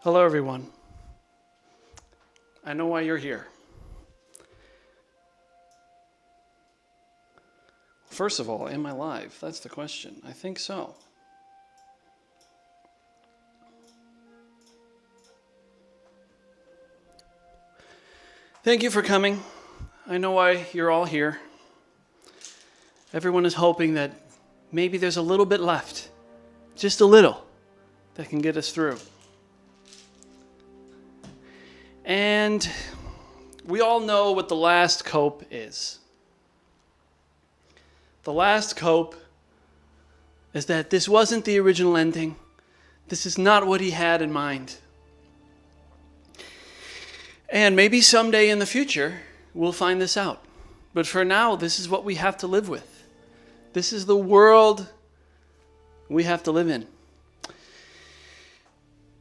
Hello, everyone. I know why you're here. First of all, am I live? That's the question. I think so. Thank you for coming. I know why you're all here. Everyone is hoping that maybe there's a little bit left, just a little, that can get us through. And we all know what the last cope is. The last cope is that this wasn't the original ending. This is not what he had in mind. And maybe someday in the future, we'll find this out. But for now, this is what we have to live with. This is the world we have to live in.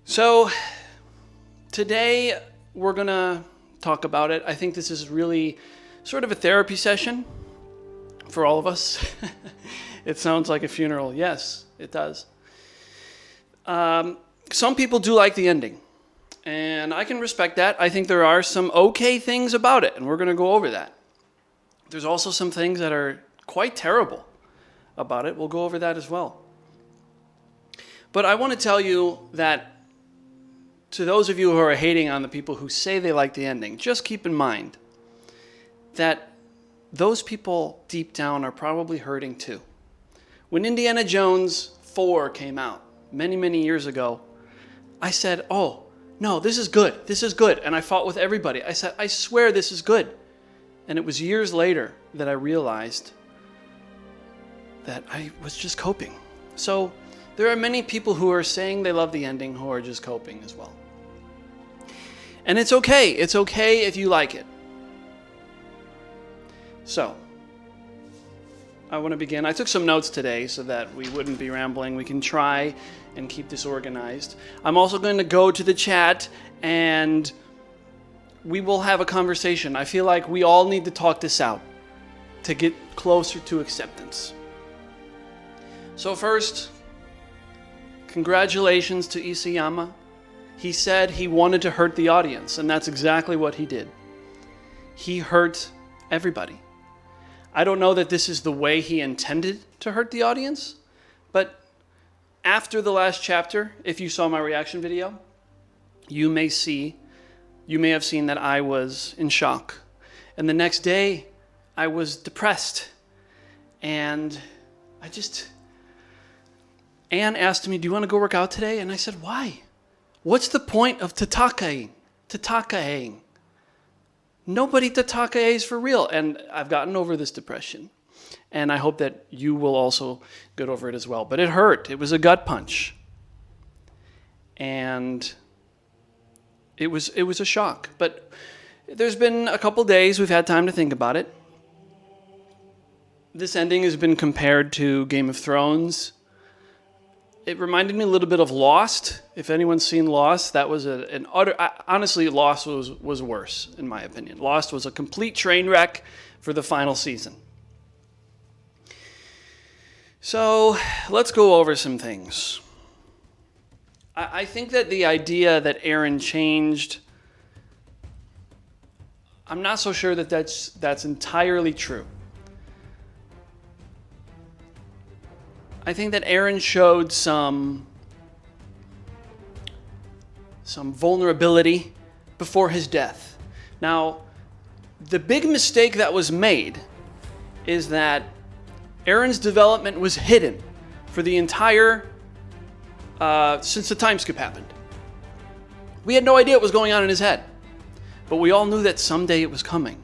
So, today we're going to talk about it. I think this is really sort of a therapy session for all of us. It sounds like a funeral. Yes, it does. Some people do like the ending, and I can respect that. I think there are some okay things about it, and we're going to go over that. There's also some things that are quite terrible about it. We'll go over that as well. But I want to tell you that to those of you who are hating on the people who say they like the ending, just keep in mind that those people deep down are probably hurting too. When Indiana Jones 4 came out many, many years ago, I said, oh, no, this is good. This is good. And I fought with everybody. I said, I swear this is good. And it was years later that I realized that I was just coping. So there are many people who are saying they love the ending who are just coping as well. And it's okay. It's okay if you like it. So, I want to begin. I took some notes today so that we wouldn't be rambling. We can try and keep this organized. I'm also going to go to the chat and we will have a conversation. I feel like we all need to talk this out to get closer to acceptance. So first, congratulations to Isayama. He said he wanted to hurt the audience, and that's exactly what he did. He hurt everybody. I don't know that this is the way he intended to hurt the audience, but after the last chapter, if you saw my reaction video, you may have seen that I was in shock. And the next day, I was depressed. And Anne asked me, do you want to go work out today? And I said, why? What's the point of tatakaing? Nobody tatakaes for real. And I've gotten over this depression. And I hope that you will also get over it as well. But it hurt. It was a gut punch. And it was a shock. But there's been a couple days we've had time to think about it. This ending has been compared to Game of Thrones. It reminded me a little bit of Lost. If anyone's seen Lost, that was honestly, Lost was worse, in my opinion. Lost was a complete train wreck for the final season. So, let's go over some things. I think that the idea that Eren changed, I'm not so sure that that's entirely true. I think that Eren showed some vulnerability before his death. Now, the big mistake that was made is that Eren's development was hidden for the entire, since the time skip happened. We had no idea what was going on in his head, but we all knew that someday it was coming.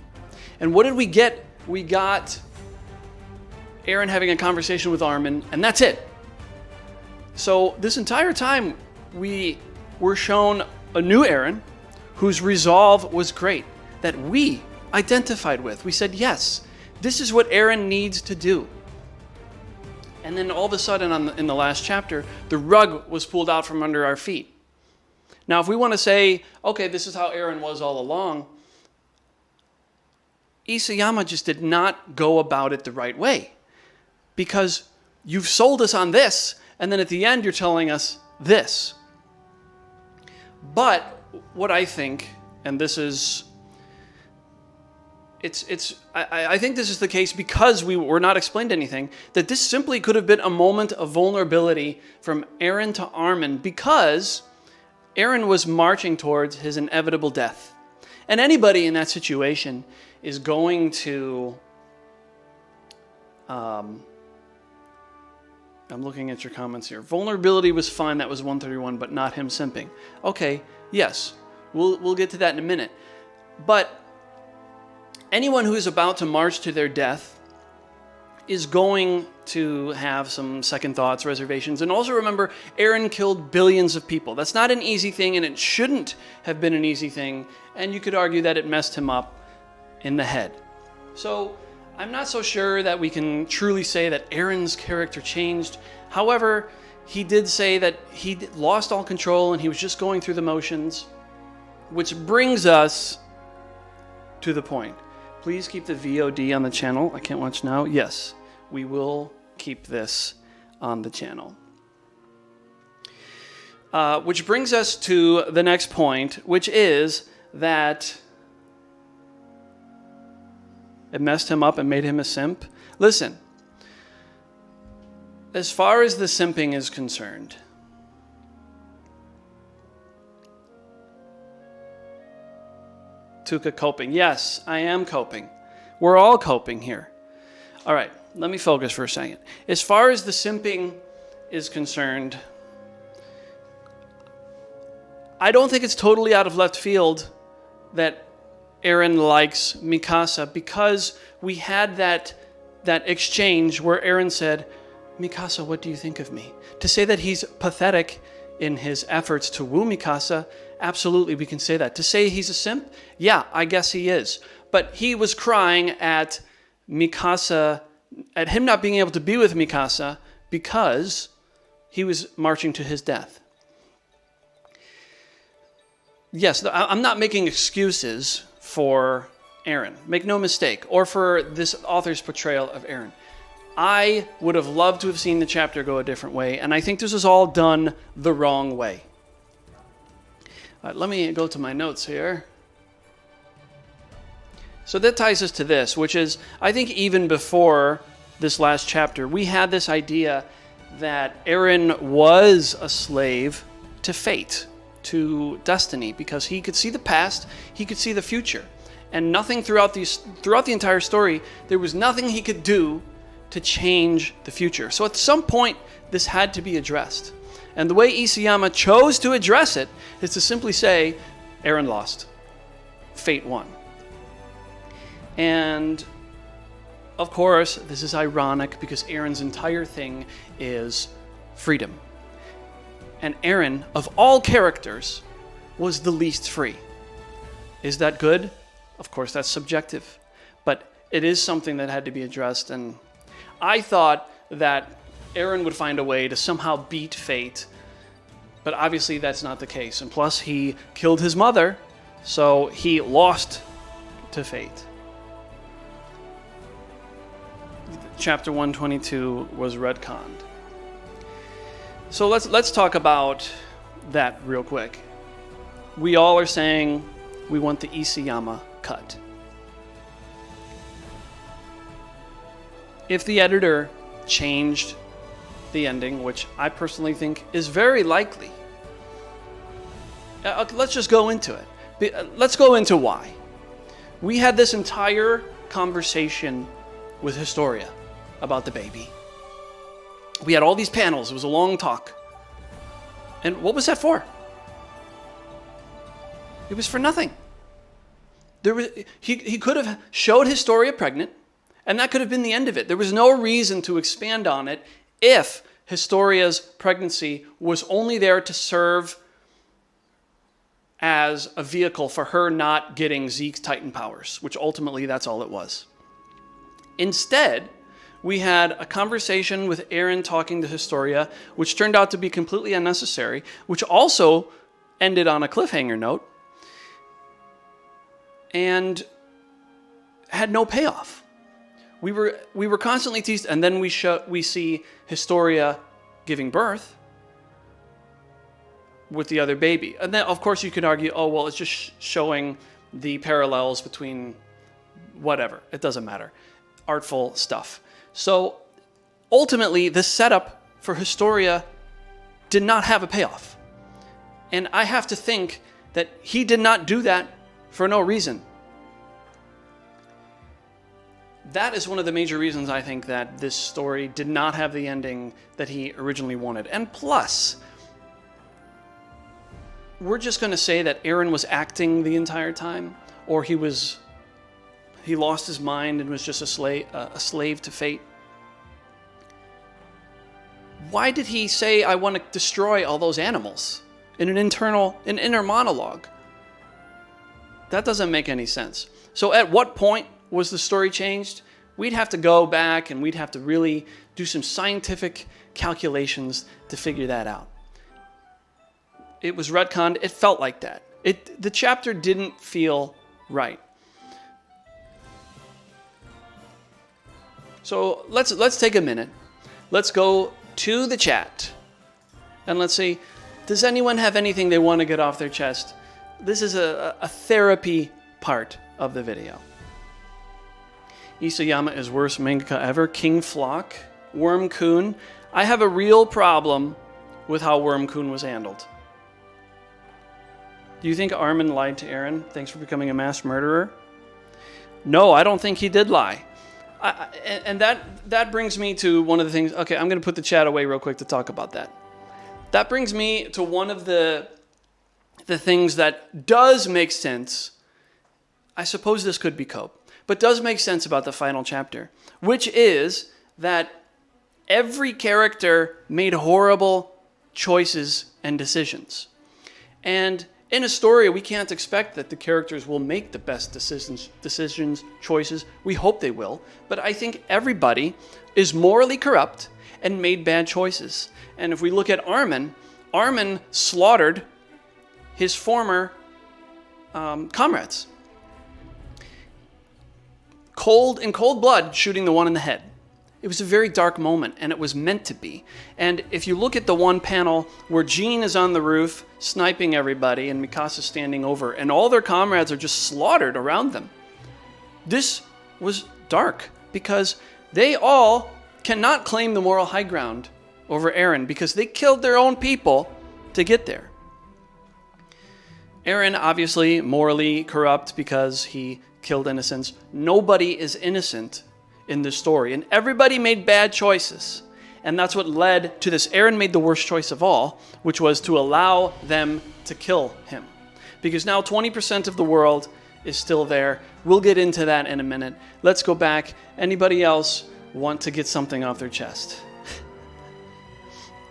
And what did we get? We got Eren having a conversation with Armin, and that's it. So this entire time, we were shown a new Eren whose resolve was great, that we identified with. We said, yes, this is what Eren needs to do. And then all of a sudden, in the last chapter, the rug was pulled out from under our feet. Now, if we want to say, okay, this is how Eren was all along, Isayama just did not go about it the right way. Because you've sold us on this, and then at the end you're telling us this. But what I think, and this is, I think this is the case because we were not explained anything, that this simply could have been a moment of vulnerability from Eren to Armin because Eren was marching towards his inevitable death. And anybody in that situation is going to... I'm looking at your comments here. Vulnerability was fine, that was 131, but not him simping. Okay, yes, we'll get to that in a minute. But anyone who is about to march to their death is going to have some second thoughts, reservations. And also remember, Eren killed billions of people. That's not an easy thing, and it shouldn't have been an easy thing. And you could argue that it messed him up in the head. So I'm not so sure that we can truly say that Eren's character changed. However, he did say that he lost all control and he was just going through the motions, which brings us to the point. Please keep the VOD on the channel. I can't watch now. Yes, we will keep this on the channel. Which brings us to the next point, which is that it messed him up and made him a simp. Listen, as far as the simping is concerned, Tuka coping. Yes, I am coping. We're all coping here. All right, let me focus for a second. As far as the simping is concerned, I don't think it's totally out of left field that Eren likes Mikasa because we had that exchange where Eren said, Mikasa, what do you think of me? To say that he's pathetic in his efforts to woo Mikasa, absolutely we can say that. To say he's a simp, yeah, I guess he is. But he was crying at Mikasa, at him not being able to be with Mikasa because he was marching to his death. Yes, I'm not making excuses for Eren. Make no mistake. Or for this author's portrayal of Eren. I would have loved to have seen the chapter go a different way, and I think this was all done the wrong way. Let me go to my notes here. So that ties us to this, which is, I think even before this last chapter, we had this idea that Eren was a slave to fate, to destiny, because he could see the past, he could see the future. And nothing throughout the entire story, there was nothing he could do to change the future. So at some point, this had to be addressed. And the way Isayama chose to address it is to simply say, Eren lost. Fate won. And of course, this is ironic because Eren's entire thing is freedom. And Eren, of all characters, was the least free. Is that good? Of course, that's subjective. But it is something that had to be addressed, and I thought that Eren would find a way to somehow beat fate, but obviously that's not the case. And plus, he killed his mother, so he lost to fate. Chapter 122 was retconned. So let's talk about that real quick. We all are saying we want the Isayama cut. If the editor changed the ending, which I personally think is very likely, let's just go into it. Let's go into why. We had this entire conversation with Historia about the baby. We had all these panels. It was a long talk. And what was that for? It was for nothing. He could have showed Historia pregnant, and that could have been the end of it. There was no reason to expand on it if Historia's pregnancy was only there to serve as a vehicle for her not getting Zeke's Titan powers, which ultimately that's all it was. Instead, we had a conversation with Eren talking to Historia, which turned out to be completely unnecessary, which also ended on a cliffhanger note, and had no payoff. We were constantly teased, and then we see Historia giving birth, with the other baby. And then, of course, you could argue, oh, well, it's just showing the parallels between whatever. It doesn't matter. Artful stuff. So ultimately, the setup for Historia did not have a payoff. And I have to think that he did not do that for no reason. That is one of the major reasons I think that this story did not have the ending that he originally wanted. And plus, we're just going to say that Aaron was acting the entire time, or he lost his mind and was just a slave to fate. Why did he say, I want to destroy all those animals in an inner monologue? That doesn't make any sense. So at what point was the story changed? We'd have to go back and we'd have to really do some scientific calculations to figure that out. It was retconned. It felt like that. The chapter didn't feel right. So let's take a minute. Let's go to the chat and let's see, does anyone have anything they want to get off their chest? This is a therapy part of the video. Isayama is worst mangaka ever. King Flock. Worm-kun. I have a real problem with how Worm-kun was handled. Do you think Armin lied to Aaron? Thanks for becoming a mass murderer. No, I don't think he did lie. And that brings me to one of the things. Okay, I'm going to put the chat away real quick to talk about that. That brings me to one of the things that does make sense. I suppose this could be cope, but does make sense about the final chapter, which is that every character made horrible choices and decisions. And in a story, we can't expect that the characters will make the best decisions, choices. We hope they will. But I think everybody is morally corrupt and made bad choices. And if we look at Armin slaughtered his former comrades. In cold blood, shooting the one in the head. It was a very dark moment, and it was meant to be. And if you look at the one panel where Jean is on the roof sniping everybody and Mikasa's standing over, and all their comrades are just slaughtered around them, this was dark because they all cannot claim the moral high ground over Eren because they killed their own people to get there. Eren, obviously, morally corrupt because he killed innocents. Nobody is innocent in this story, and everybody made bad choices, and that's what led to this. Eren made the worst choice of all, which was to allow them to kill him, because now 20% of the world is still there. We'll get into that in a minute. Let's go back. Anybody else want to get something off their chest?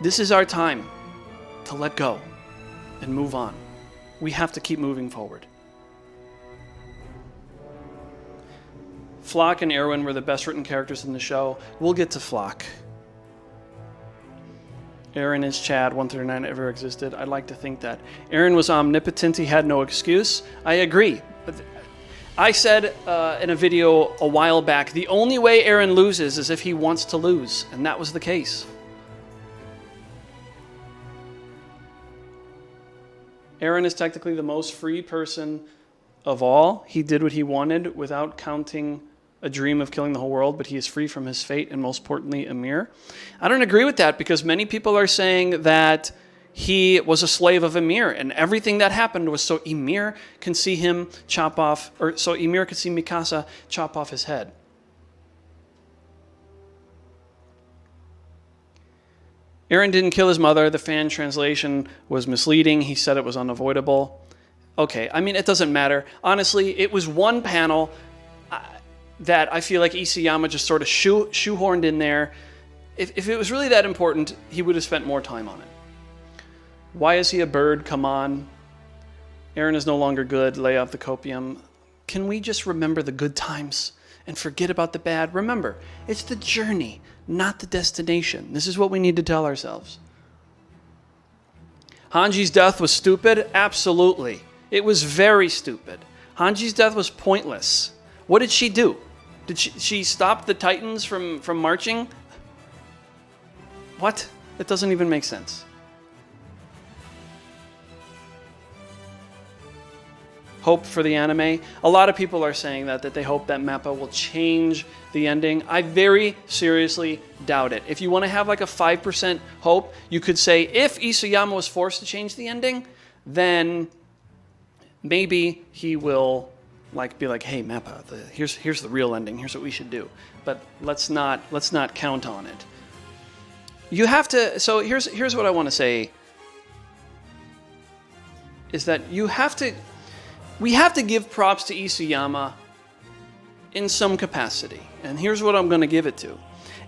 This is our time to let go and move on. We have to keep moving forward. Flock and Erwin were the best written characters in the show. We'll get to Flock. Eren is Chad, 139 ever existed. I'd like to think that. Eren was omnipotent. He had no excuse. I agree. But I said in a video a while back, the only way Eren loses is if he wants to lose. And that was the case. Eren is technically the most free person of all. He did what he wanted without counting a dream of killing the whole world, but he is free from his fate, and most importantly, Emir. I don't agree with that because many people are saying that he was a slave of Emir, and everything that happened was so Emir can see him chop off, or so Emir could see Mikasa chop off his head. Eren didn't kill his mother. The fan translation was misleading. He said it was unavoidable. Okay, I mean, it doesn't matter. Honestly, it was one panel that I feel like Isayama just sort of shoehorned in there. If it was really that important, he would have spent more time on it. Why is he a bird? Come on. Eren is no longer good. Lay off the copium. Can we just remember the good times and forget about the bad? Remember, it's the journey, not the destination. This is what we need to tell ourselves. Hanji's death was stupid? Absolutely. It was very stupid. Hanji's death was pointless. What did she do? Did she stop the Titans from marching? What? It doesn't even make sense. hope for the anime. A lot of people are saying that they hope that Mappa will change the ending. I very seriously doubt it. If you want to have like a 5% hope, you could say if Isayama was forced to change the ending, then maybe he will like be like, hey Mappa, here's the real ending. Here's what we should do. But let's not count on it. You have to. So here's what I want to say. Is that we have to give props to Isayama in some capacity. And here's what I'm going to give it to.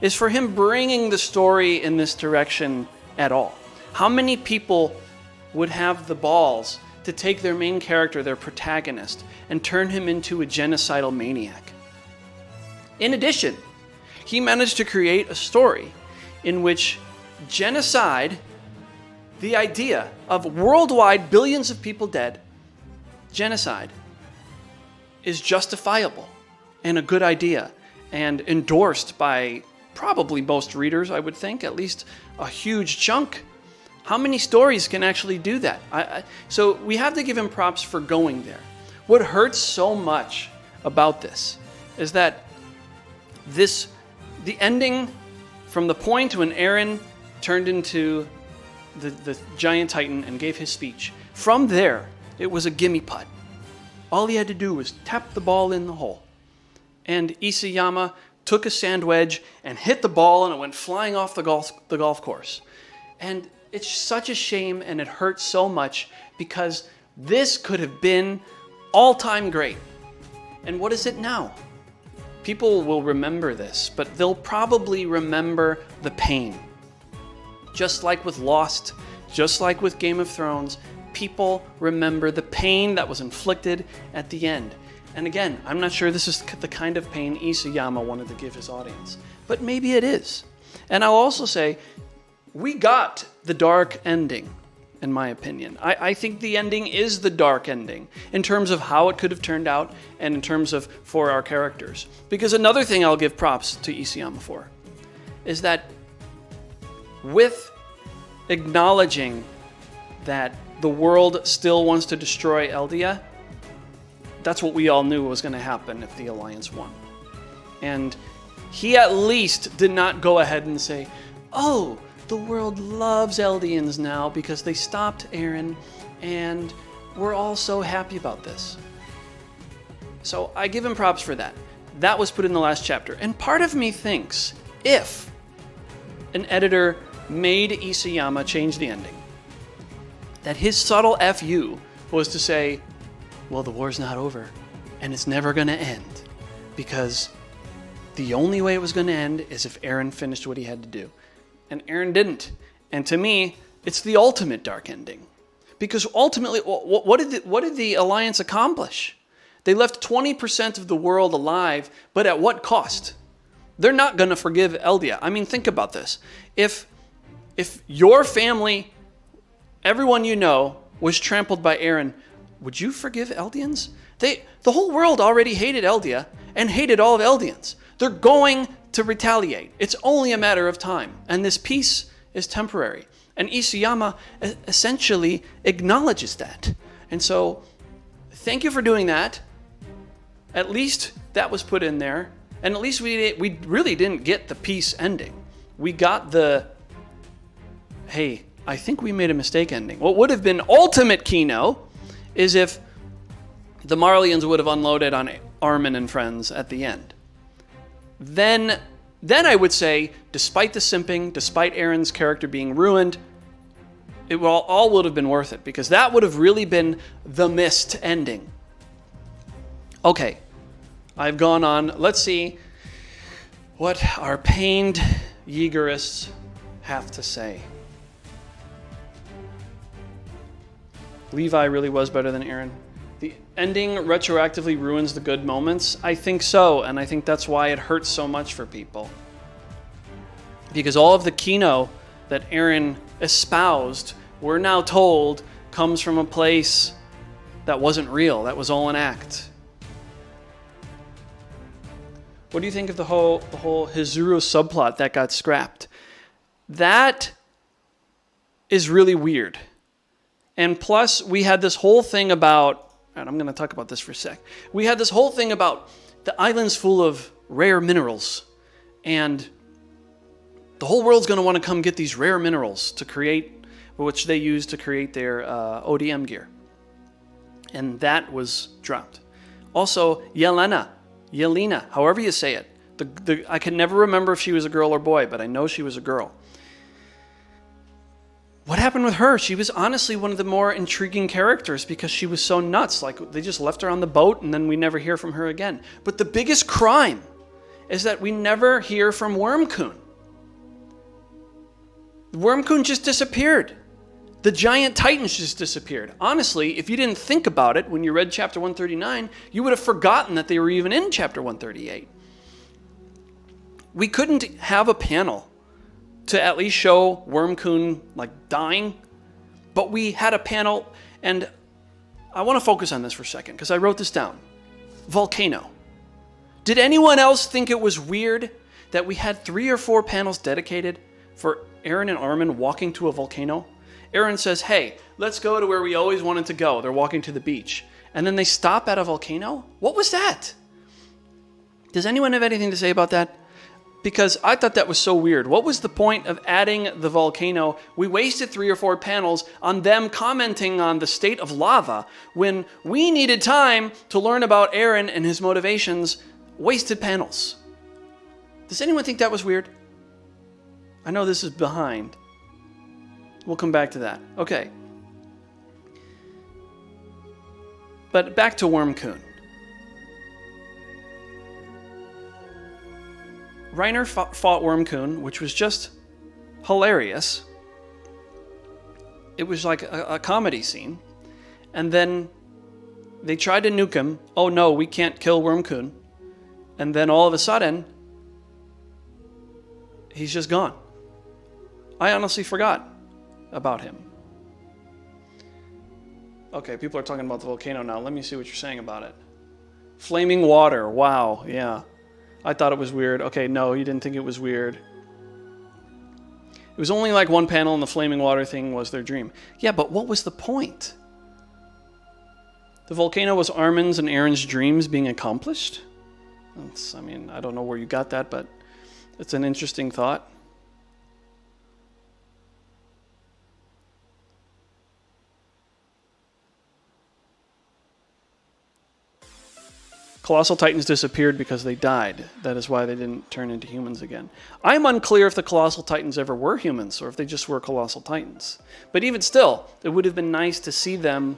Is for him bringing the story in this direction at all. How many people would have the balls to take their main character, their protagonist, and turn him into a genocidal maniac? In addition, he managed to create a story in which genocide, the idea of worldwide billions of people dead, genocide, is justifiable and a good idea and endorsed by probably most readers, I would think, at least a huge chunk. How many stories can actually do that? So we have to give him props for going there. What hurts so much about this is that the ending from the point when Eren turned into the giant titan and gave his speech, from there, it was a gimme putt. All he had to do was tap the ball in the hole. And Isayama took a sand wedge and hit the ball, and it went flying off the golf course. And it's such a shame, and it hurts so much, because this could have been all-time great. And what is it now? People will remember this, but they'll probably remember the pain. Just like with Lost, just like with Game of Thrones, people remember the pain that was inflicted at the end. And again, I'm not sure this is the kind of pain Isayama wanted to give his audience, but maybe it is. And I'll also say, we got the dark ending, in my opinion. I think the ending is the dark ending in terms of how it could have turned out and in terms of for our characters. Because another thing I'll give props to Isayama for is that with acknowledging that the world still wants to destroy Eldia, that's what we all knew was going to happen if the Alliance won. And he at least did not go ahead and say, oh, the world loves Eldians now because they stopped Eren and we're all so happy about this. So I give him props for that. That was put in the last chapter. And part of me thinks if an editor made Isayama change the ending, that his subtle FU was to say, well, the war's not over and it's never going to end because the only way it was going to end is if Eren finished what he had to do. And Eren didn't. And to me, it's the ultimate dark ending. Because ultimately, what did the Alliance accomplish? They left 20% of the world alive, but at what cost? They're not going to forgive Eldia. I mean, think about this. If your family, everyone you know, was trampled by Eren, would you forgive Eldians? The whole world already hated Eldia and hated all of Eldians. They're going to retaliate. It's only a matter of time. And this peace is temporary. And Isayama essentially acknowledges that. And so, thank you for doing that. At least that was put in there. And at least we really didn't get the peace ending. We got the, hey, I think we made a mistake ending. What would have been ultimate Kino is if the Marlians would have unloaded on Armin and friends at the end. Then I would say, despite the simping, despite Eren's character being ruined, it all would have been worth it, because that would have really been the missed ending. Okay, I've gone on. Let's see what our pained Yeagerists have to say. Levi really was better than Eren. The ending retroactively ruins the good moments. I think so, and I think that's why it hurts so much for people. Because all of the Kino that Eren espoused, we're now told, comes from a place that wasn't real. That was all an act. What do you think of the whole Hizuru subplot that got scrapped? That is really weird. And plus, we had this whole thing about And I'm going to talk about this for a sec. We had this whole thing about the island's full of rare minerals, and the whole world's going to want to come get these rare minerals to create, which they use to create their ODM gear. And that was dropped. Also, Yelena, however you say it. I can never remember if she was a girl or boy, but I know she was a girl. What happened with her? She was honestly one of the more intriguing characters because she was so nuts. Like, they just left her on the boat and then we never hear from her again. But the biggest crime is that we never hear from Wormcoon. Wormcoon just disappeared. The giant titans just disappeared. Honestly, if you didn't think about it when you read chapter 139, you would have forgotten that they were even in chapter 138. We couldn't have a panel to at least show Wormcoon like dying, but we had a panel, and I want to focus on this for a second because I wrote this down. Volcano. Did anyone else think it was weird that we had 3 or 4 panels dedicated for Eren and Armin walking to a volcano? Eren says, hey, let's go to where we always wanted to go. They're walking to the beach. And then they stop at a volcano? What was that? Does anyone have anything to say about that? Because I thought that was so weird. What was the point of adding the volcano? We wasted 3 or 4 panels on them commenting on the state of lava when we needed time to learn about Eren and his motivations. Wasted panels. Does anyone think that was weird? I know this is behind. We'll come back to that. Okay. But back to Wormcoon. Reiner fought Wormcoon, which was just hilarious. It was like a comedy scene. And then they tried to nuke him. Oh no, we can't kill Wormcoon. And then all of a sudden, he's just gone. I honestly forgot about him. Okay, people are talking about the volcano now. Let me see what you're saying about it. Flaming water. Wow, yeah. I thought it was weird. Okay, no, you didn't think it was weird. It was only like one panel and the flaming water thing was their dream. Yeah, but what was the point? The volcano was Armin's and Eren's dreams being accomplished? I mean, I don't know where you got that, but it's an interesting thought. Colossal Titans disappeared because they died. That is why they didn't turn into humans again. I'm unclear if the Colossal Titans ever were humans or if they just were Colossal Titans. But even still, it would have been nice to see them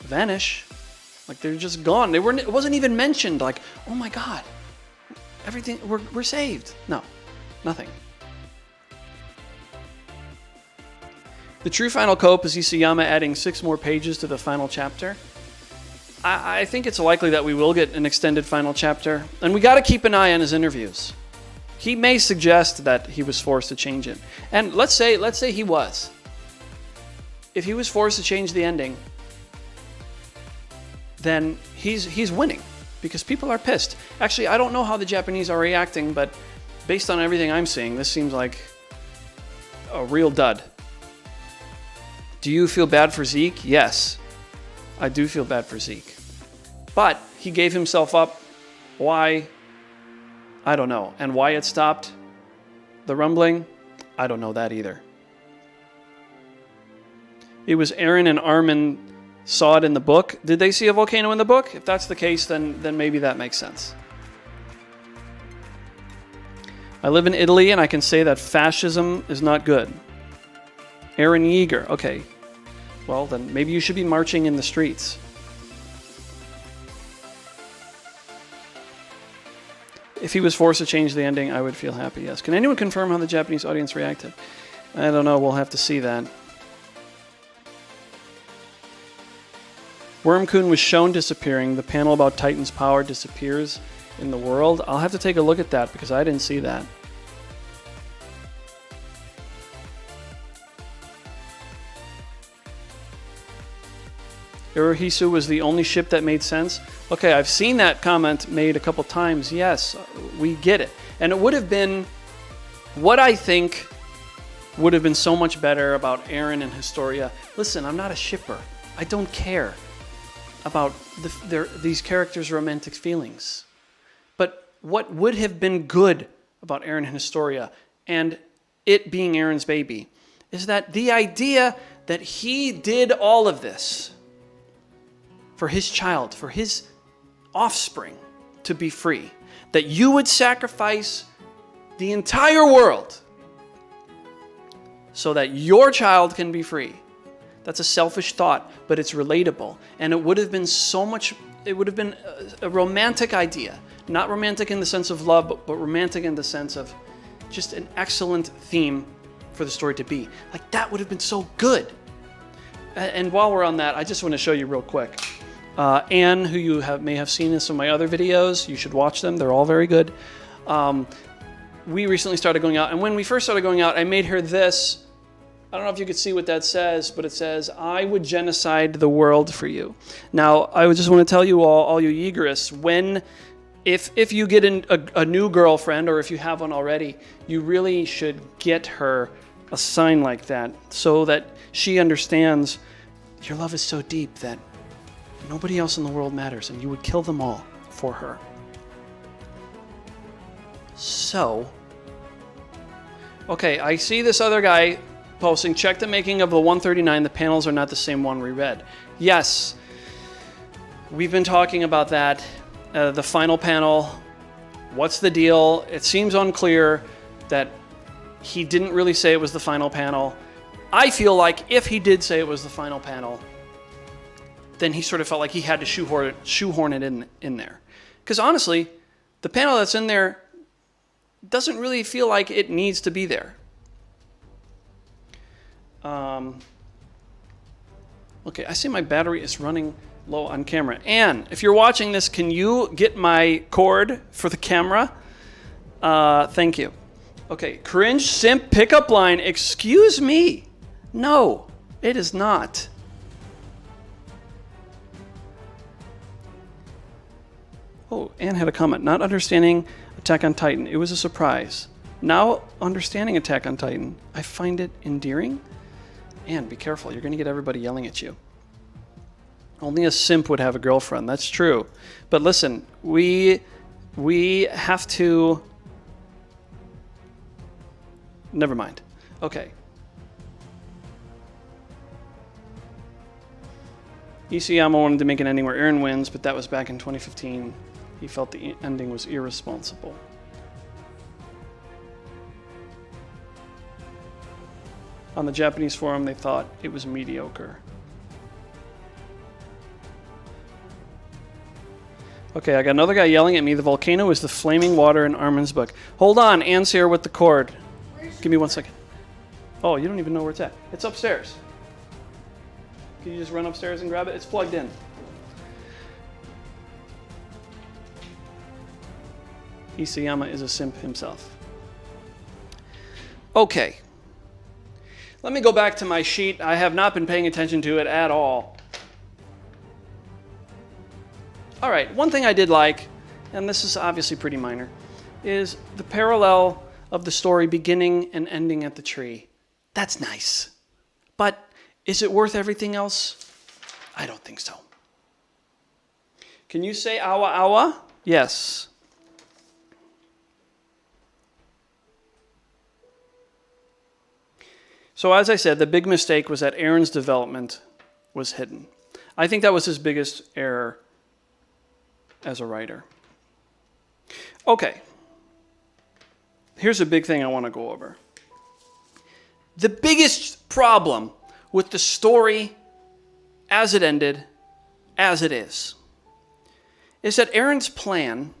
vanish. Like they're just gone. It wasn't even mentioned like, oh my god, everything, we're saved. No, nothing. The true final cope is Isayama adding 6 more pages to the final chapter. I think it's likely that we will get an extended final chapter, and we got to keep an eye on his interviews. He may suggest that he was forced to change it, and let's say he was. If he was forced to change the ending, then he's winning because people are pissed. Actually, I don't know how the Japanese are reacting, but based on everything I'm seeing, this seems like a real dud. Do you feel bad for Zeke? Yes. I do feel bad for Zeke. But he gave himself up. Why? I don't know. And why it stopped the rumbling? I don't know that either. It was Eren and Armin saw it in the book. Did they see a volcano in the book? If that's the case, then maybe that makes sense. I live in Italy and I can say that fascism is not good. Eren Yeager. Okay. Well, then maybe you should be marching in the streets. If he was forced to change the ending, I would feel happy, yes. Can anyone confirm how the Japanese audience reacted? I don't know. We'll have to see that. Wormcoon was shown disappearing. The panel about Titan's power disappears in the world. I'll have to take a look at that because I didn't see that. Urahisu was the only ship that made sense. Okay, I've seen that comment made a couple times. Yes, we get it. And it would have been what I think would have been so much better about Eren and Historia. Listen, I'm not a shipper. I don't care. about these characters' romantic feelings. But what would have been good about Eren and Historia and it being Eren's baby is that the idea that he did all of this for his child, for his offspring to be free, that you would sacrifice the entire world so that your child can be free. That's a selfish thought, but it's relatable. And it would have been a romantic idea. Not romantic in the sense of love, but romantic in the sense of just an excellent theme for the story to be. Like, that would have been so good. And while we're on that, I just want to show you real quick. Anne, who you may have seen in some of my other videos, you should watch them. They're all very good. We recently started going out, and when we first started going out, I made her this. I don't know if you could see what that says, but it says, "I would genocide the world for you." Now, I would just want to tell you all you Yeagerists, if you get a new girlfriend, or if you have one already, you really should get her a sign like that so that she understands your love is so deep that nobody else in the world matters, and you would kill them all for her. So, okay, I see this other guy posting, check the making of the 139. The panels are not the same one we read. Yes, we've been talking about that. The final panel, what's the deal? It seems unclear that he didn't really say it was the final panel. I feel like if he did say it was the final panel, then he sort of felt like he had to shoehorn it in there. Because honestly, the panel that's in there doesn't really feel like it needs to be there. Okay, I see my battery is running low on camera. Anne, if you're watching this, can you get my cord for the camera? Thank you. Okay, cringe simp pickup line. Excuse me. No, it is not. Oh, Anne had a comment. Not understanding Attack on Titan. It was a surprise. Now understanding Attack on Titan, I find it endearing. Anne, be careful. You're going to get everybody yelling at you. Only a simp would have a girlfriend. That's true. But listen, we have to... Never mind. Okay. Isayama wanted to make an ending where Eren wins, but that was back in 2015. He felt the ending was irresponsible. On the Japanese forum, they thought it was mediocre. Okay, I got another guy yelling at me. The volcano is the flaming water in Armin's book. Hold on, Anne's here with the cord. Give me 1 second. Oh, you don't even know where it's at. It's upstairs. Can you just run upstairs and grab it? It's plugged in. Isayama is a simp himself. Okay. Let me go back to my sheet. I have not been paying attention to it at all. All right, one thing I did like, and this is obviously pretty minor, is the parallel of the story beginning and ending at the tree. That's nice. But is it worth everything else? I don't think so. Can you say awa awa? Yes. So as I said, the big mistake was that Eren's development was hidden. I think that was his biggest error as a writer. Okay. Here's a big thing I want to go over. The biggest problem with the story as it ended, as it is that Eren's plan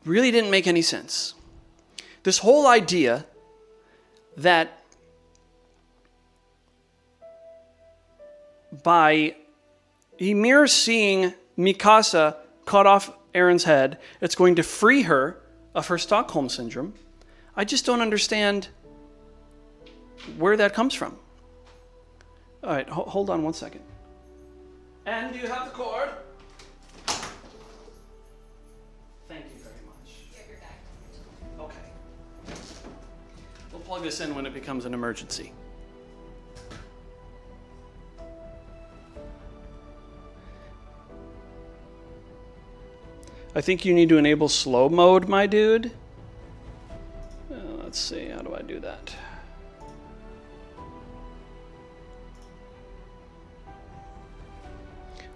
really didn't make any sense. This whole idea that by Emir seeing Mikasa cut off Eren's head, it's going to free her of her Stockholm syndrome. I just don't understand where that comes from. All right, hold on 1 second. And do you have the cord? Thank you very much. Yeah, you're back. Okay. We'll plug this in when it becomes an emergency. I think you need to enable slow mode, my dude. Let's see, how do I do that?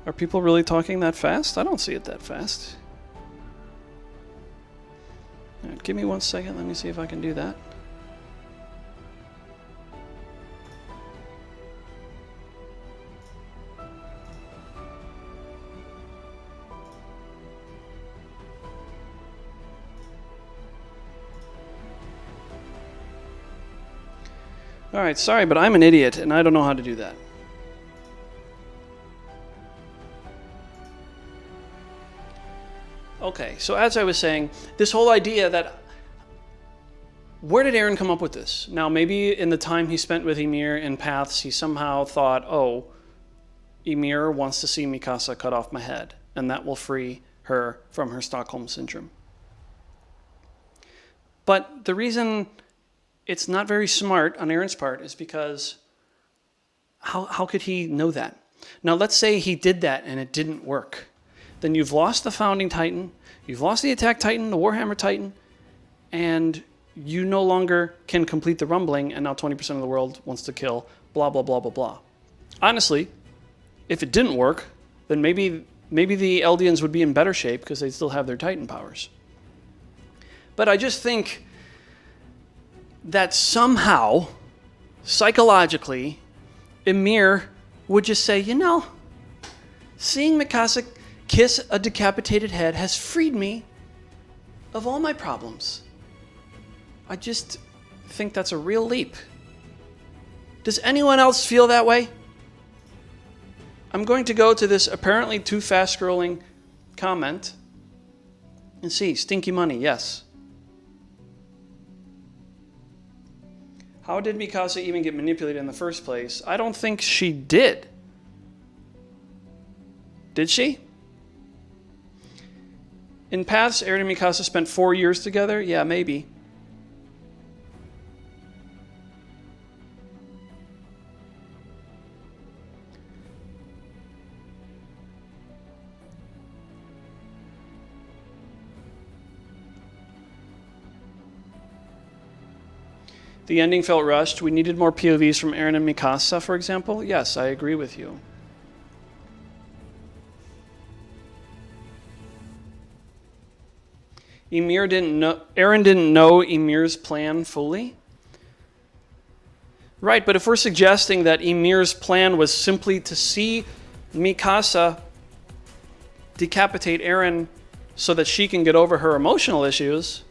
Are people really talking that fast? I don't see it that fast. All right, give me 1 second. Let me see if I can do that. All right, sorry, but I'm an idiot, and I don't know how to do that. Okay, so as I was saying, this whole idea that... Where did Aaron come up with this? Now, maybe in the time he spent with Emir in Paths, he somehow thought, oh, Emir wants to see Mikasa cut off my head, and that will free her from her Stockholm Syndrome. But the reason it's not very smart on Aaron's part is because how could he know that? Now, let's say he did that and it didn't work. Then you've lost the Founding Titan, you've lost the Attack Titan, the Warhammer Titan, and you no longer can complete the Rumbling, and now 20% of the world wants to kill, blah, blah, blah, blah, blah. Honestly, if it didn't work, then maybe the Eldians would be in better shape because they still have their Titan powers. But I just think that somehow, psychologically, Emir would just say, you know, seeing Mikasa kiss a decapitated head has freed me of all my problems. I just think that's a real leap. Does anyone else feel that way? I'm going to go to this apparently too fast scrolling comment and see. Stinky money, yes. How did Mikasa even get manipulated in the first place? I don't think she did. Did she? In Paths, Eren and Mikasa spent 4 years together? Yeah, maybe. The ending felt rushed. We needed more POVs from Eren and Mikasa, for example. Yes, I agree with you. Eren didn't know Emir's plan fully. Right, but if we're suggesting that Emir's plan was simply to see Mikasa decapitate Eren so that she can get over her emotional issues,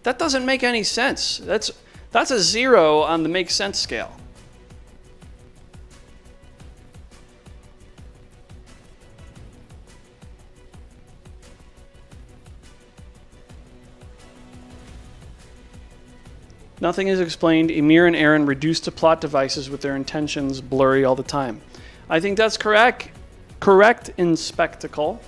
that doesn't make any sense. That's a 0 on the make sense scale. Nothing is explained. Emir and Eren reduced to plot devices with their intentions blurry all the time. I think that's correct. Correct in spectacle.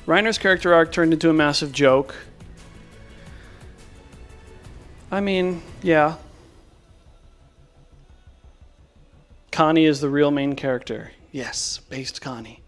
Reiner's character arc turned into a massive joke. I mean, yeah. Connie is the real main character. Yes, based Connie.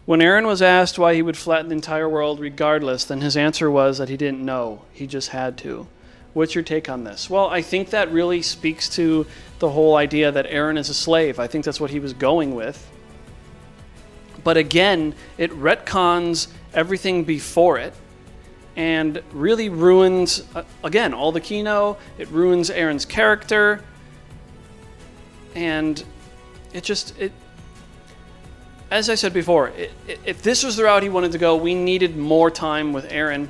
When Eren was asked why he would flatten the entire world regardless, then his answer was that he didn't know. He just had to. What's your take on this? Well, I think that really speaks to the whole idea that Eren is a slave. I think that's what he was going with. But again, it retcons everything before it and really ruins, again, all the Kino. It ruins Eren's character. And as I said before, if this was the route he wanted to go, we needed more time with Eren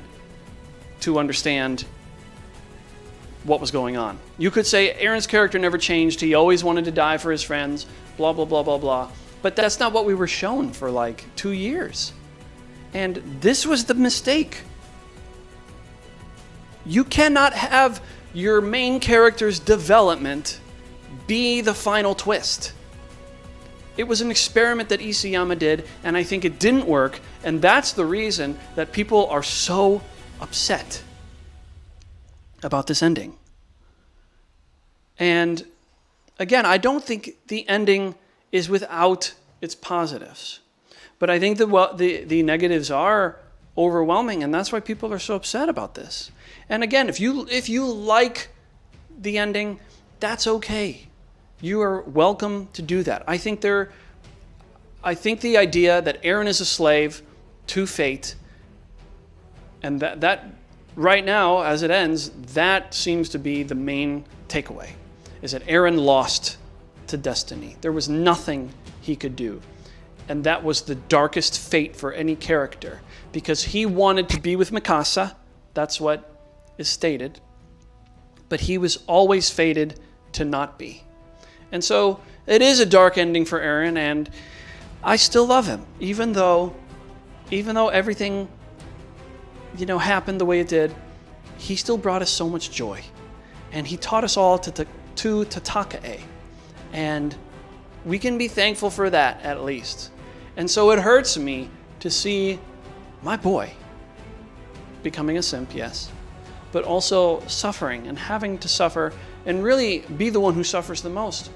to understand what was going on. You could say Eren's character never changed. He always wanted to die for his friends, blah, blah, blah, blah, blah. But that's not what we were shown for like 2 years. And this was the mistake. You cannot have your main character's development be the final twist. It was an experiment that Isayama did, and I think it didn't work, and that's the reason that people are so upset about this ending. And again, I don't think the ending is without its positives. But I think the negatives are overwhelming, and that's why people are so upset about this. And again, if you like the ending, that's okay. You are welcome to do that. I think the idea that Eren is a slave to fate, and that right now, as it ends, that seems to be the main takeaway, is that Eren lost to destiny. There was nothing he could do. And that was the darkest fate for any character, because he wanted to be with Mikasa. That's what is stated. But he was always fated to not be. And so it is a dark ending for Eren, and I still love him, even though everything, happened the way it did. He still brought us so much joy, and he taught us all to Tatakae, and we can be thankful for that at least. And so it hurts me to see my boy becoming a simp, yes, but also suffering and having to suffer and really be the one who suffers the most.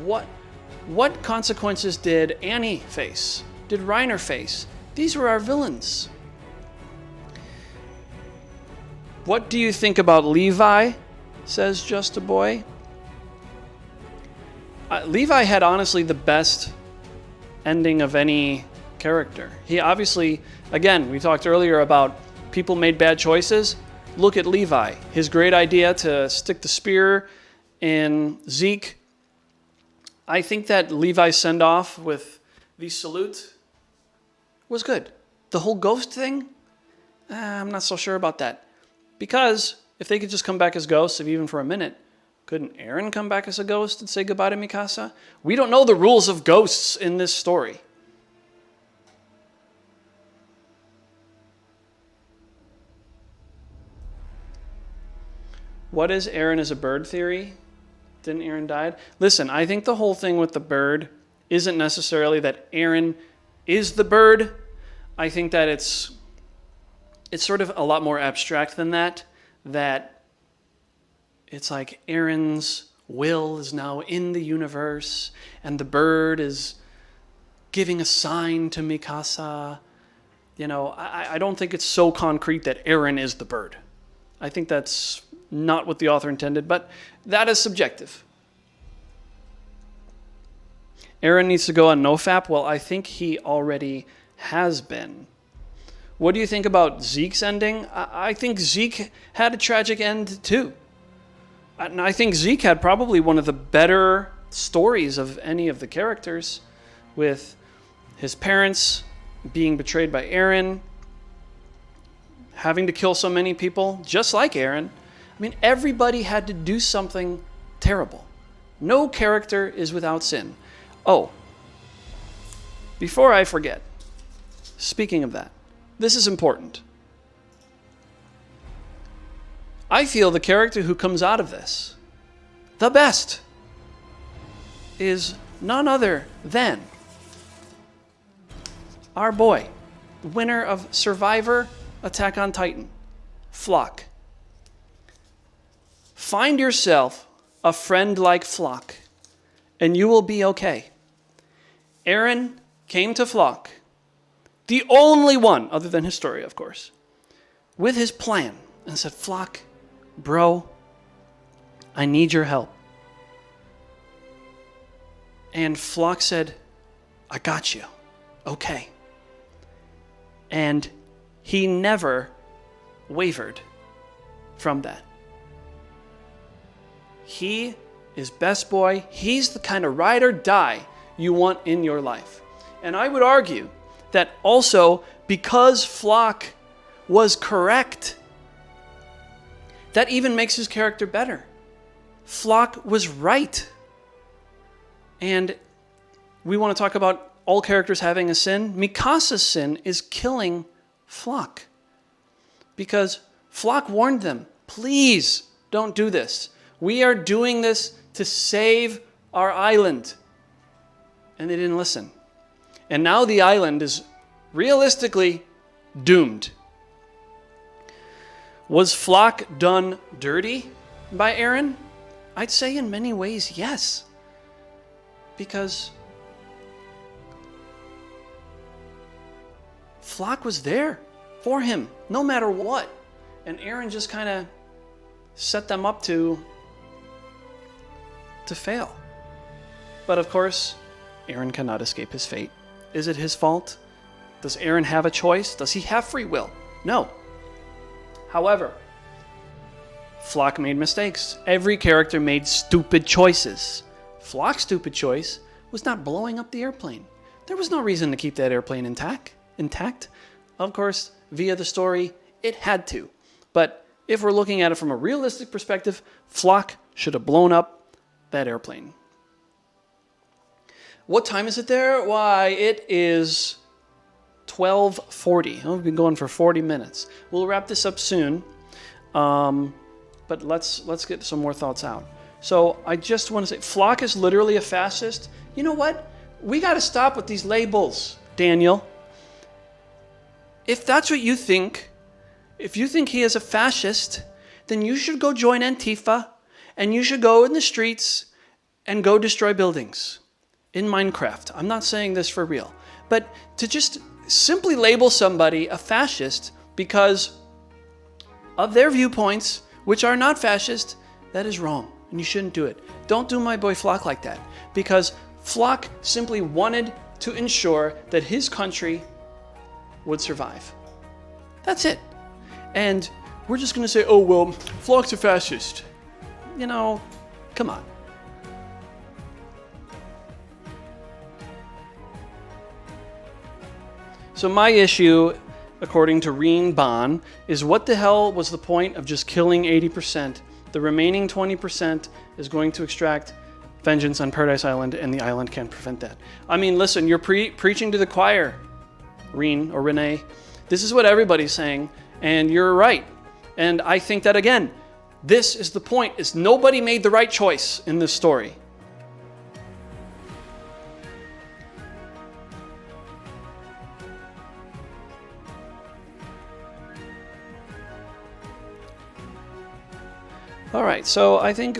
What consequences did Annie face? Did Reiner face? These were our villains. What do you think about Levi? Says Just a Boy. Levi had honestly the best ending of any character. He obviously, again, we talked earlier about people made bad choices. Look at Levi. His great idea to stick the spear in Zeke. I think that Levi's send-off with the salute was good. The whole ghost thing, I'm not so sure about that. Because if they could just come back as ghosts, if even for a minute, couldn't Eren come back as a ghost and say goodbye to Mikasa? We don't know the rules of ghosts in this story. What is Eren as a bird theory? Didn't Eren die? Listen, I think the whole thing with the bird isn't necessarily that Eren is the bird. I think that it's sort of a lot more abstract than that. That it's like Eren's will is now in the universe, and the bird is giving a sign to Mikasa. I don't think it's so concrete that Eren is the bird. I think that's not what the author intended, but that is subjective. Eren needs to go on NoFap. Well, I think he already has been. What do you think about Zeke's ending? I think Zeke had a tragic end too. And I think Zeke had probably one of the better stories of any of the characters, with his parents being betrayed by Eren, having to kill so many people, just like Eren. I mean, everybody had to do something terrible. No character is without sin. Oh, before I forget, speaking of that, this is important. I feel the character who comes out of this the best is none other than our boy, winner of Survivor Attack on Titan, Flock. Find yourself a friend like Flock, and you will be okay. Eren came to Flock, the only one, other than Historia, of course, with his plan, and said, Flock, bro, I need your help. And Flock said, I got you. Okay. And he never wavered from that. He is best boy. He's the kind of ride or die you want in your life. And I would argue that also because Flock was correct, that even makes his character better. Flock was right. And we want to talk about all characters having a sin. Mikasa's sin is killing Flock. Because Flock warned them, please don't do this. We are doing this to save our island. And they didn't listen. And now the island is realistically doomed. Was Flock done dirty by Eren? I'd say in many ways, yes. Because Flock was there for him, no matter what. And Aaron just kind of set them up to fail. But of course, Aaron cannot escape his fate. Is it his fault? Does Aaron have a choice? Does he have free will? No. However, Flock made mistakes. Every character made stupid choices. Flock's stupid choice was not blowing up the airplane. There was no reason to keep that airplane intact. Of course, via the story, it had to. But if we're looking at it from a realistic perspective, Flock should have blown up that airplane. What time is it there? Why, it is 12:40. We've been going for 40 minutes. We'll wrap this up soon, but let's get some more thoughts out. So I just want to say, Flock is literally a fascist. You know what? We got to stop with these labels, Daniel. If that's what you think, if you think he is a fascist, then you should go join Antifa, and you should go in the streets and go destroy buildings in Minecraft. I'm not saying this for real. But to just simply label somebody a fascist because of their viewpoints, which are not fascist, that is wrong. And you shouldn't do it. Don't do my boy Flock like that. Because Flock simply wanted to ensure that his country would survive. That's it. And we're just going to say, oh, well, Flock's a fascist. You know, come on. So my issue, according to Reen Bon, is what the hell was the point of just killing 80%? The remaining 20% is going to extract vengeance on Paradise Island, and the island can't prevent that. I mean, listen, you're preaching to the choir, Reen or Renee. This is what everybody's saying, and you're right. And I think that, again, this is the point, is nobody made the right choice in this story. All right, so I think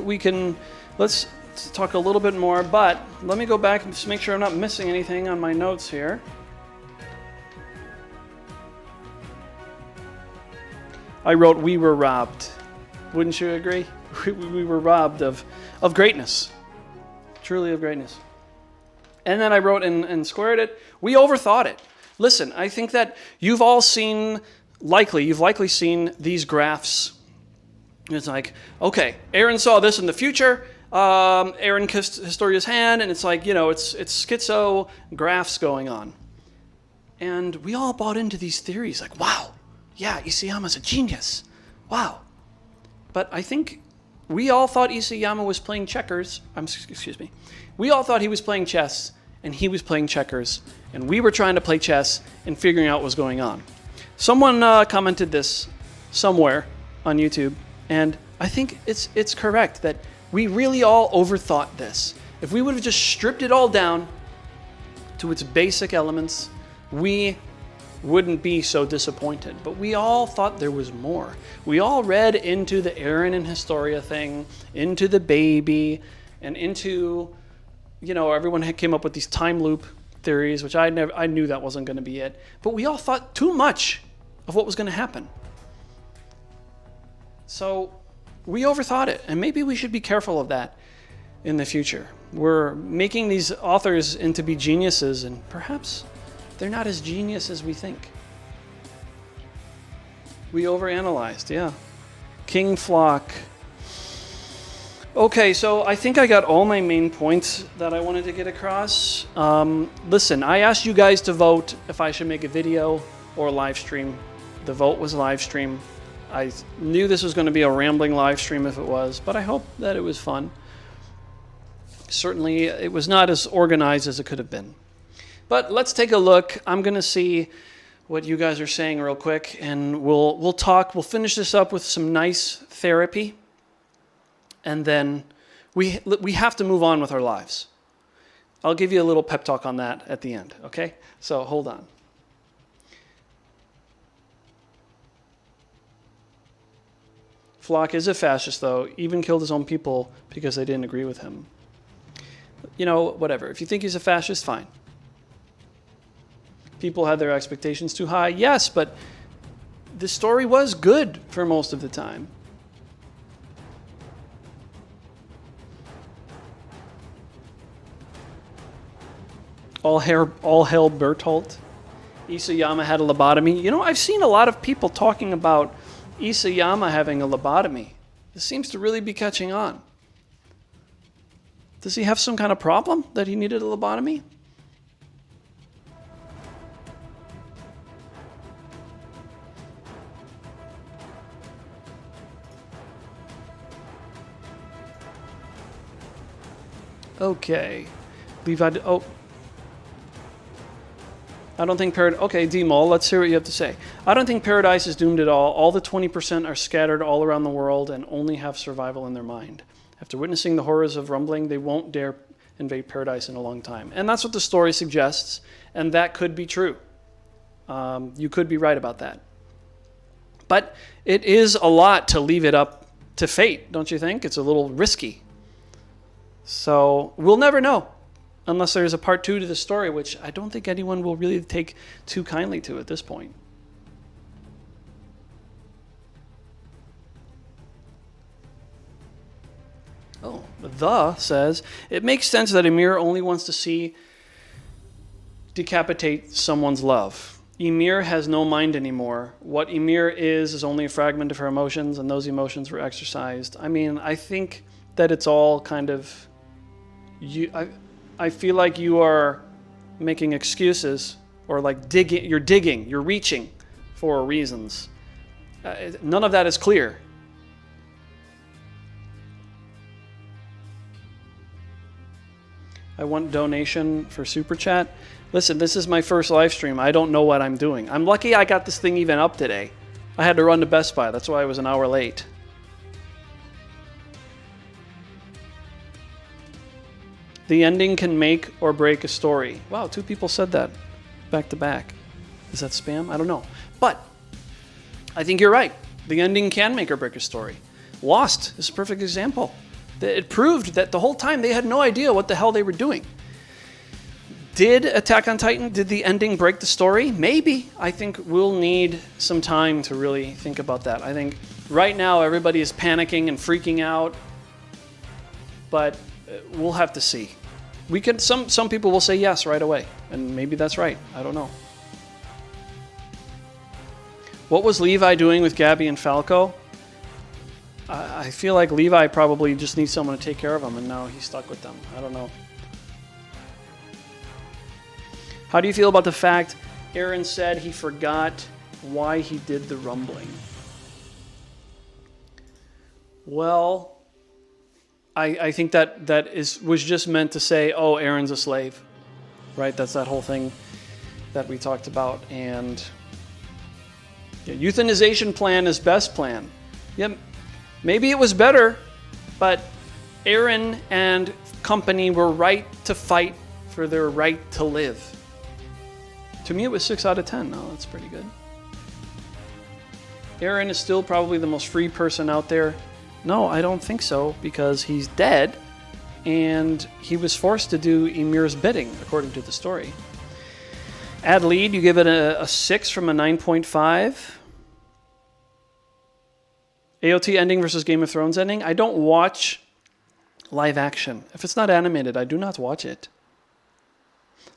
let's talk a little bit more, but let me go back and just make sure I'm not missing anything on my notes here. I wrote, we were robbed. Wouldn't you agree? We were robbed of greatness, truly of greatness. And then I wrote and squared it, we overthought it. Listen, I think that you've likely seen these graphs. It's like, okay, Aaron saw this in the future. Aaron kissed Historia's hand, and it's like, you know, it's schizo graphs going on. And we all bought into these theories, like, wow, yeah, Isayama's a genius. Wow. But I think we all thought Isayama was playing checkers. We all thought he was playing chess, and he was playing checkers. And we were trying to play chess and figuring out what was going on. Someone commented this somewhere on YouTube. And I think it's correct that we really all overthought this. If we would have just stripped it all down to its basic elements, we wouldn't be so disappointed. But we all thought there was more. We all read into the Aaron and Historia thing, into the baby, and into, you know, everyone came up with these time loop theories, which I knew that wasn't going to be it. But we all thought too much of what was going to happen. So we overthought it, and maybe we should be careful of that in the future. We're making these authors into be geniuses, and perhaps they're not as genius as we think. We overanalyzed, yeah. King Flock. Okay, so I think I got all my main points that I wanted to get across. Listen, I asked you guys to vote if I should make a video or a live stream. The vote was live stream. I knew this was going to be a rambling live stream if it was, but I hope that it was fun. Certainly, it was not as organized as it could have been. But let's take a look. I'm going to see what you guys are saying real quick, and we'll talk. We'll finish this up with some nice therapy, and then we have to move on with our lives. I'll give you a little pep talk on that at the end, okay? So hold on. Flock is a fascist, though. Even killed his own people because they didn't agree with him. You know, whatever. If you think he's a fascist, fine. People had their expectations too high. Yes, but the story was good for most of the time. All hail Bertolt. Isayama had a lobotomy. You know, I've seen a lot of people talking about Isayama having a lobotomy. This seems to really be catching on. Does he have some kind of problem that he needed a lobotomy? Okay. Levi. Oh. I don't think Paradise... Okay, D-Mol, let's hear what you have to say. I don't think Paradise is doomed at all. All the 20% are scattered all around the world and only have survival in their mind. After witnessing the horrors of rumbling, they won't dare invade Paradise in a long time. And that's what the story suggests, and that could be true. You could be right about that. But it is a lot to leave it up to fate, don't you think? It's a little risky. So we'll never know. Unless there's a part 2 to the story, which I don't think anyone will really take too kindly to at this point. Oh, the says, it makes sense that Emir only wants to see decapitate someone's love. Emir has no mind anymore. What Emir is only a fragment of her emotions, and those emotions were exercised. I mean, I think that it's all kind of... I feel like you are making excuses or like you're reaching for reasons. None of that is clear. I want donation for Super Chat. Listen, this is my first live stream. I don't know what I'm doing. I'm lucky I got this thing even up today. I had to run to Best Buy. That's why I was an hour late. The ending can make or break a story. Wow, 2 people said that back to back. Is that spam? I don't know. But I think you're right. The ending can make or break a story. Lost is a perfect example. It proved that the whole time they had no idea what the hell they were doing. Did Attack on Titan, did the ending break the story? Maybe. I think we'll need some time to really think about that. I think right now everybody is panicking and freaking out. But we'll have to see. We can. Some people will say yes right away, and maybe that's right. I don't know. What was Levi doing with Gabby and Falco? I feel like Levi probably just needs someone to take care of him, and now he's stuck with them. I don't know. How do you feel about the fact Eren said he forgot why he did the rumbling? Well, I think that was just meant to say, oh, Eren's a slave, right? That's that whole thing that we talked about. And yeah, euthanization plan is best plan. Yeah, maybe it was better, but Eren and company were right to fight for their right to live. To me, it was 6 out of 10. No, that's pretty good. Eren is still probably the most free person out there. No, I don't think so, because he's dead, and he was forced to do Emir's bidding, according to the story. Ad lead, you give it a 6 from a 9.5. AoT ending versus Game of Thrones ending. I don't watch live action. If it's not animated, I do not watch it.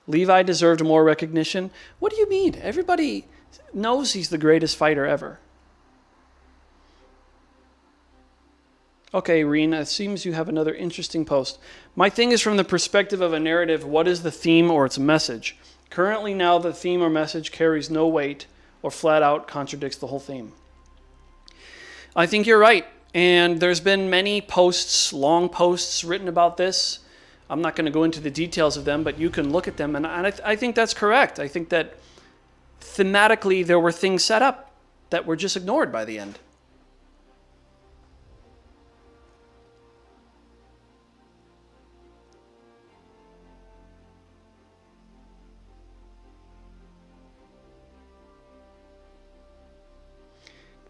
Levi deserved more recognition. What do you mean? Everybody knows he's the greatest fighter ever. Okay, Reen, it seems you have another interesting post. My thing is from the perspective of a narrative, what is the theme or its message? Currently now the theme or message carries no weight or flat out contradicts the whole theme. I think you're right. And there's been many posts, long posts written about this. I'm not going to go into the details of them, but you can look at them. And I think that's correct. I think that thematically there were things set up that were just ignored by the end.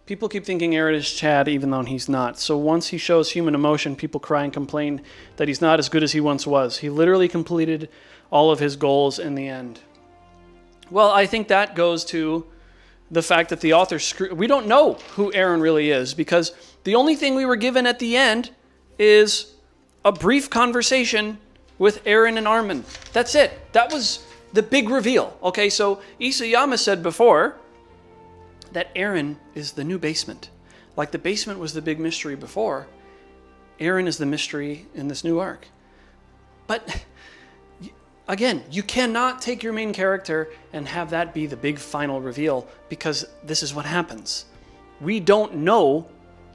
People keep thinking Aaron is Chad even though he's not. So once he shows human emotion, people cry and complain that he's not as good as he once was. He literally completed all of his goals in the end. Well, I think that goes to the fact that the author we don't know who Aaron really is, because the only thing we were given at the end is a brief conversation with Aaron and Armin. That's it. That was the big reveal. Okay, so Isayama said before that Aaron is the new basement. Like the basement was the big mystery before, Aaron is the mystery in this new arc. But again, you cannot take your main character and have that be the big final reveal, because this is what happens. We don't know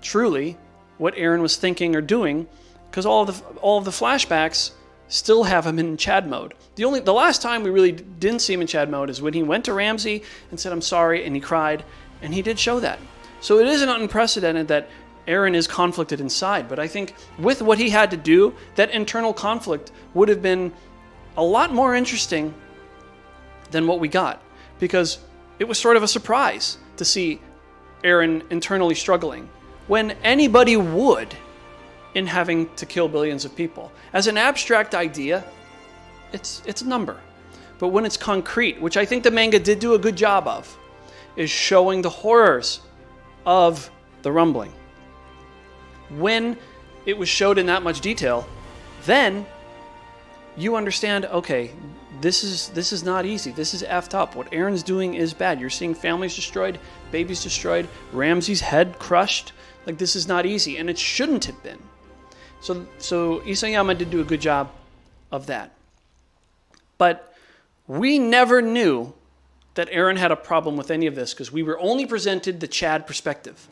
truly what Aaron was thinking or doing, because all of the flashbacks still have him in Chad mode. The last time we really didn't see him in Chad mode is when he went to Ramsey and said, "I'm sorry," and he cried, and he did show that. So it isn't unprecedented that Aaron is conflicted inside, but I think with what he had to do, that internal conflict would have been a lot more interesting than what we got, because it was sort of a surprise to see Aaron internally struggling when anybody would in having to kill billions of people. As an abstract idea, it's a number. But when it's concrete, which I think the manga did do a good job of, is showing the horrors of the rumbling. When it was showed in that much detail, then you understand, okay, this is not easy. This is effed up. What Aaron's doing is bad. You're seeing families destroyed, babies destroyed, Ramsey's head crushed. Like, this is not easy, and it shouldn't have been. So Isayama did do a good job of that. But we never knew that Aaron had a problem with any of this, because we were only presented the Chad perspective.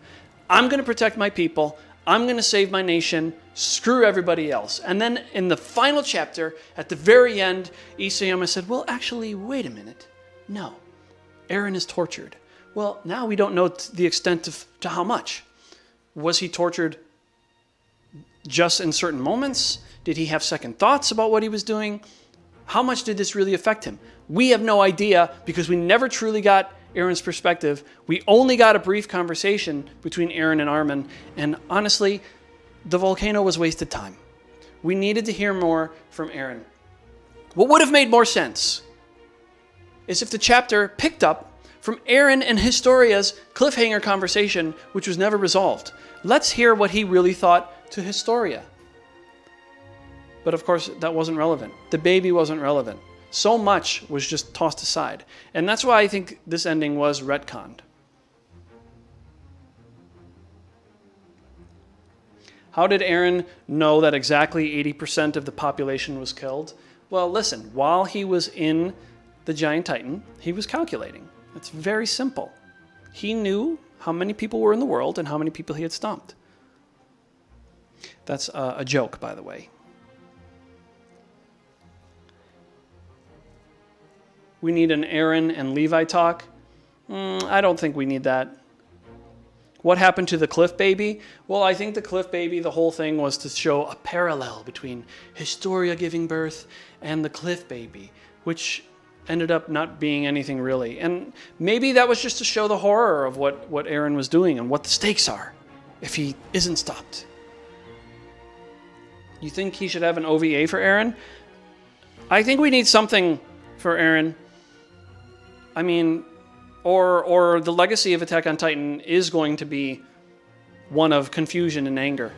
I'm going to protect my people. I'm going to save my nation. Screw everybody else. And then in the final chapter, at the very end, Isayama said, well, actually, wait a minute. No, Aaron is tortured. Well, now we don't know the extent to how much. Was he tortured just in certain moments? Did he have second thoughts about what he was doing? How much did this really affect him? We have no idea, because we never truly got Aaron's perspective. We only got a brief conversation between Aaron and Armin, and honestly, the volcano was wasted time. We needed to hear more from Aaron. What would have made more sense is if the chapter picked up from Aaron and Historia's cliffhanger conversation, which was never resolved. Let's hear what he really thought to Historia. But of course, that wasn't relevant. The baby wasn't relevant. So much was just tossed aside. And that's why I think this ending was retconned. How did Aaron know that exactly 80% of the population was killed? Well, listen, while he was in the Giant Titan, he was calculating. It's very simple. He knew how many people were in the world and how many people he had stomped. That's a joke, by the way. We need an Aaron and Levi talk. I don't think we need that. What happened to the Cliff Baby? Well, I think the Cliff Baby, the whole thing was to show a parallel between Historia giving birth and the Cliff Baby, which ended up not being anything really. And maybe that was just to show the horror of what Aaron was doing and what the stakes are if he isn't stopped. You think he should have an OVA for Aaron? I think we need something for Aaron. I mean, or the legacy of Attack on Titan is going to be one of confusion and anger.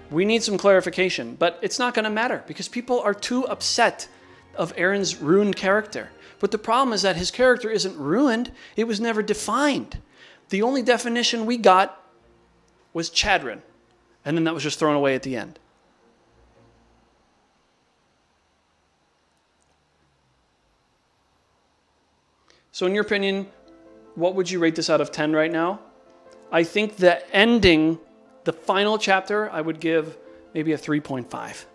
We need some clarification, but it's not going to matter because people are too upset of Aaron's ruined character. But the problem is that his character isn't ruined. It was never defined. The only definition we got was Chadron, and then that was just thrown away at the end. So in your opinion, what would you rate this out of 10 right now? I think the ending, the final chapter, I would give maybe a 3.5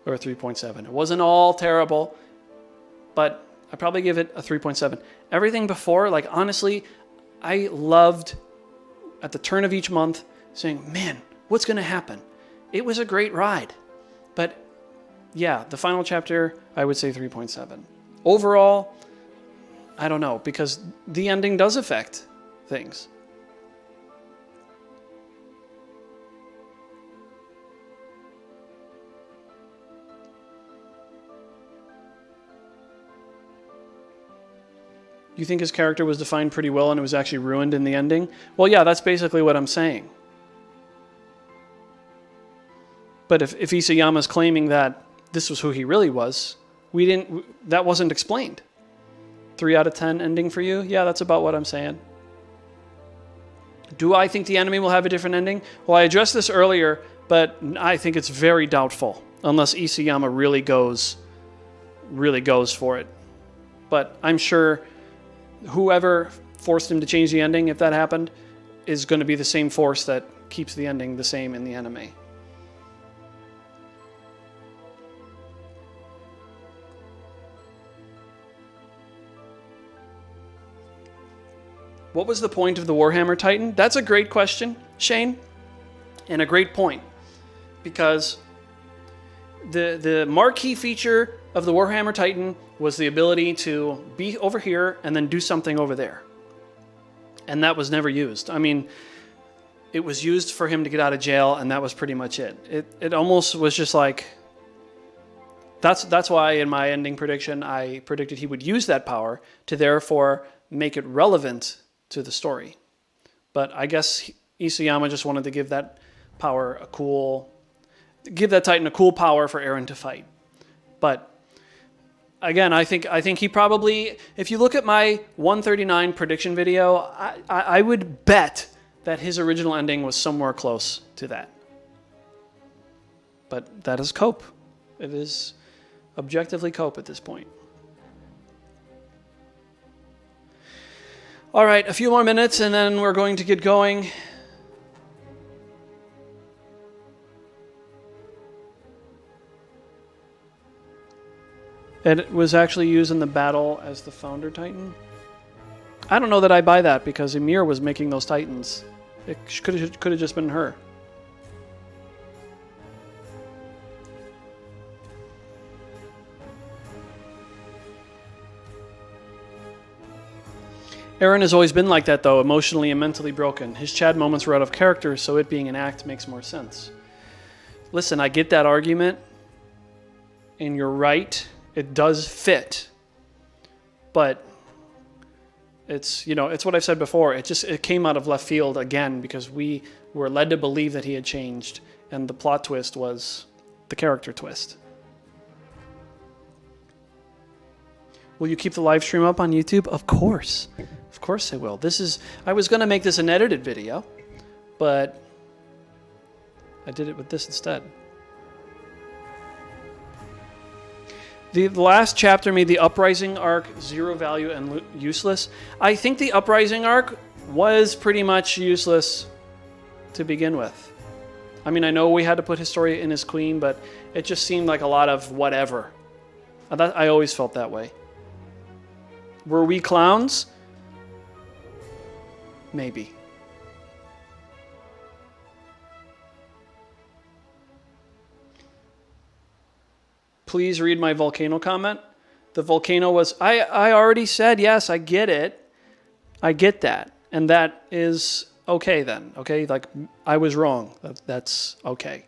or a 3.7. It wasn't all terrible, but I'd probably give it a 3.7. Everything before, like honestly, I loved at the turn of each month saying, man, what's going to happen? It was a great ride. But yeah, the final chapter, I would say 3.7. Overall, I don't know, because the ending does affect things. You think his character was defined pretty well and it was actually ruined in the ending? Well, yeah, that's basically what I'm saying. But if Isayama's claiming that this was who he really was, that wasn't explained. 3 out of 10 ending for you? Yeah, that's about what I'm saying. Do I think the enemy will have a different ending? Well, I addressed this earlier, but I think it's very doubtful unless Isayama really goes for it. But I'm sure whoever forced him to change the ending, if that happened, is going to be the same force that keeps the ending the same in the anime. What was the point of the Warhammer Titan? That's a great question, Shane, and a great point. Because the marquee feature of the Warhammer Titan was the ability to be over here and then do something over there. And that was never used. I mean, it was used for him to get out of jail, and that was pretty much it. It almost was just like... That's why in my ending prediction, I predicted he would use that power to therefore make it relevant to the story. But I guess Isayama just wanted to give that power give that Titan a cool power for Eren to fight. But again, I think he probably, if you look at my 139 prediction video, I would bet that his original ending was somewhere close to that. But that is cope. It is objectively cope at this point. All right, a few more minutes and then we're going to get going. It was actually used in the battle as the Founder Titan. I don't know that I buy that because Emir was making those Titans. It could have just been her. Eren has always been like that, though, emotionally and mentally broken. His Chad moments were out of character, so it being an act makes more sense. Listen, I get that argument, and you're right. It does fit. But it's what I've said before. It came out of left field again because we were led to believe that he had changed, and the plot twist was the character twist. Will you keep the live stream up on YouTube? Of course. Of course I will. I was going to make this an edited video, but I did it with this instead. The last chapter made the Uprising arc zero value and useless. I think the Uprising arc was pretty much useless to begin with. I mean, I know we had to put Historia in as queen, but it just seemed like a lot of whatever. I always felt that way. Were we clowns? Maybe. Please read my volcano comment. The volcano was... I already said, yes, I get it. I get that. And that is okay then. Okay? Like, I was wrong. That's okay.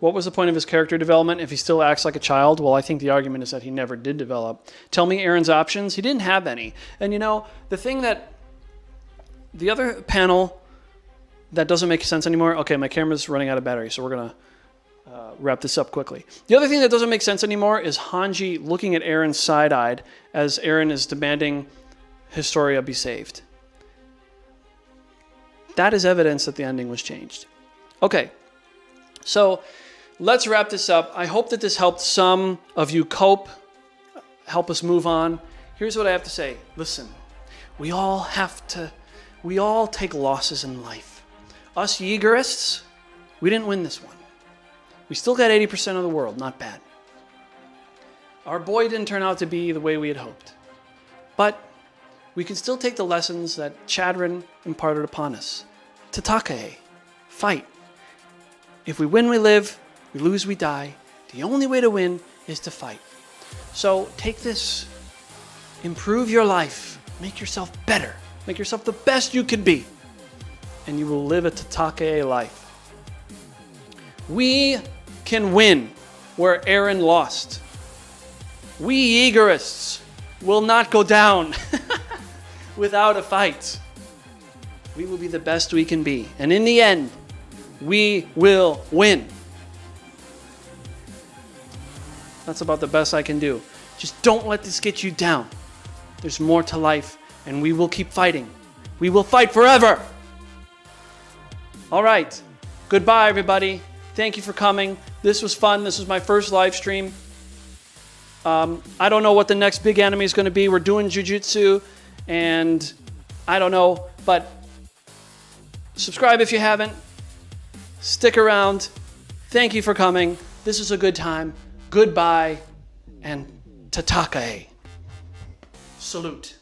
What was the point of his character development if he still acts like a child? Well, I think the argument is that he never did develop. Tell me Eren's options. He didn't have any. And the thing that... The other panel that doesn't make sense anymore... Okay, my camera's running out of battery, so we're going to wrap this up quickly. The other thing that doesn't make sense anymore is Hanji looking at Eren side-eyed as Eren is demanding Historia be saved. That is evidence that the ending was changed. Okay, so... Let's wrap this up. I hope that this helped some of you cope, help us move on. Here's what I have to say. Listen, we all take losses in life. Us Yeagerists, we didn't win this one. We still got 80% of the world, not bad. Our boy didn't turn out to be the way we had hoped. But we can still take the lessons that Chadrin imparted upon us. Tatakae, fight. If we win, we live. We lose, we die. The only way to win is to fight. So take this, improve your life, make yourself better, make yourself the best you can be, and you will live a Tatakae life. We can win. where Aaron lost. We Yeagerists will not go down without a fight. We will be the best we can be. And in the end, we will win. That's about the best I can do. Just don't let this get you down. There's more to life, and we will keep fighting. We will fight forever. All right. Goodbye, everybody. Thank you for coming. This was fun. This was my first live stream. I don't know what the next big enemy is going to be. We're doing jiu-jitsu, and I don't know, but subscribe if you haven't. Stick around. Thank you for coming. This was a good time. Goodbye, and tatakae. Salute.